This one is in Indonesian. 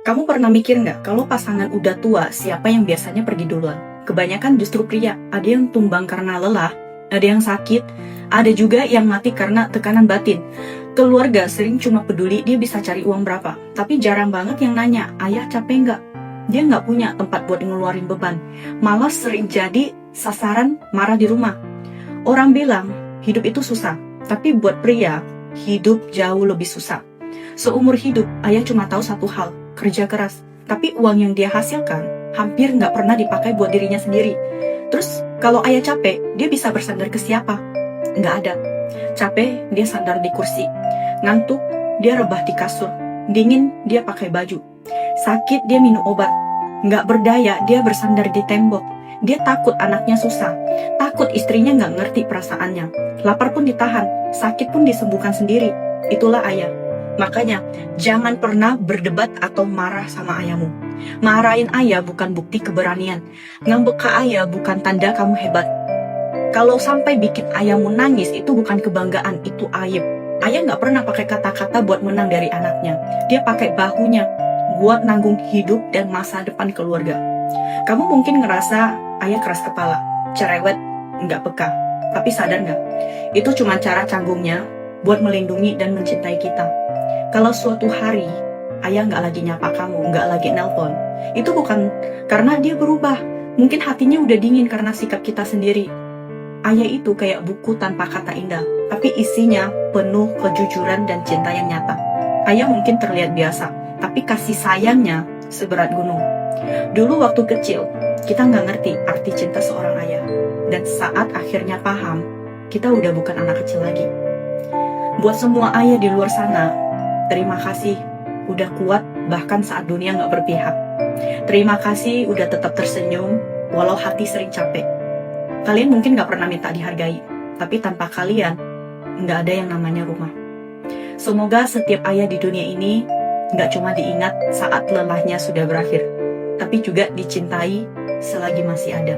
Kamu pernah mikir nggak, kalau pasangan udah tua, siapa yang biasanya pergi duluan? Kebanyakan justru pria, ada yang tumbang karena lelah, ada yang sakit, ada juga yang mati karena tekanan batin. Keluarga sering cuma peduli dia bisa cari uang berapa, tapi jarang banget yang nanya, ayah capek nggak? Dia nggak punya tempat buat ngeluarin beban, malah sering jadi sasaran marah di rumah. Orang bilang, hidup itu susah, tapi buat pria, hidup jauh lebih susah. Seumur hidup, ayah cuma tahu satu hal, kerja keras. Tapi uang yang dia hasilkan, hampir nggak pernah dipakai buat dirinya sendiri. Terus, kalau ayah capek, dia bisa bersandar ke siapa? Nggak ada. Capek, dia sandar di kursi. Ngantuk, dia rebah di kasur. Dingin, dia pakai baju. Sakit, dia minum obat. Nggak berdaya, dia bersandar di tembok. Dia takut anaknya susah. Takut istrinya nggak ngerti perasaannya. Lapar pun ditahan, sakit pun disembuhkan sendiri. Itulah ayah. Makanya, jangan pernah berdebat atau marah sama ayahmu. Marahin ayah bukan bukti keberanian. Ngambek ke ayah bukan tanda kamu hebat. Kalau sampai bikin ayahmu nangis, itu bukan kebanggaan, itu aib. Ayah nggak pernah pakai kata-kata buat menang dari anaknya. Dia pakai bahunya buat nanggung hidup dan masa depan keluarga. Kamu mungkin ngerasa ayah keras kepala, cerewet, nggak peka. Tapi sadar nggak? Itu cuma cara canggungnya buat melindungi dan mencintai kita. Kalau suatu hari ayah nggak lagi nyapa kamu, nggak lagi nelpon, itu bukan karena dia berubah. Mungkin hatinya udah dingin karena sikap kita sendiri. Ayah itu kayak buku tanpa kata indah, tapi isinya penuh kejujuran dan cinta yang nyata. Ayah mungkin terlihat biasa, tapi kasih sayangnya seberat gunung. Dulu waktu kecil, kita nggak ngerti arti cinta seorang ayah. Dan saat akhirnya paham, kita udah bukan anak kecil lagi. Buat semua ayah di luar sana, terima kasih udah kuat bahkan saat dunia nggak berpihak. Terima kasih udah tetap tersenyum walau hati sering capek. Kalian mungkin nggak pernah minta dihargai, tapi tanpa kalian nggak ada yang namanya rumah. Semoga setiap ayah di dunia ini nggak cuma diingat saat lelahnya sudah berakhir, tapi juga dicintai selagi masih ada.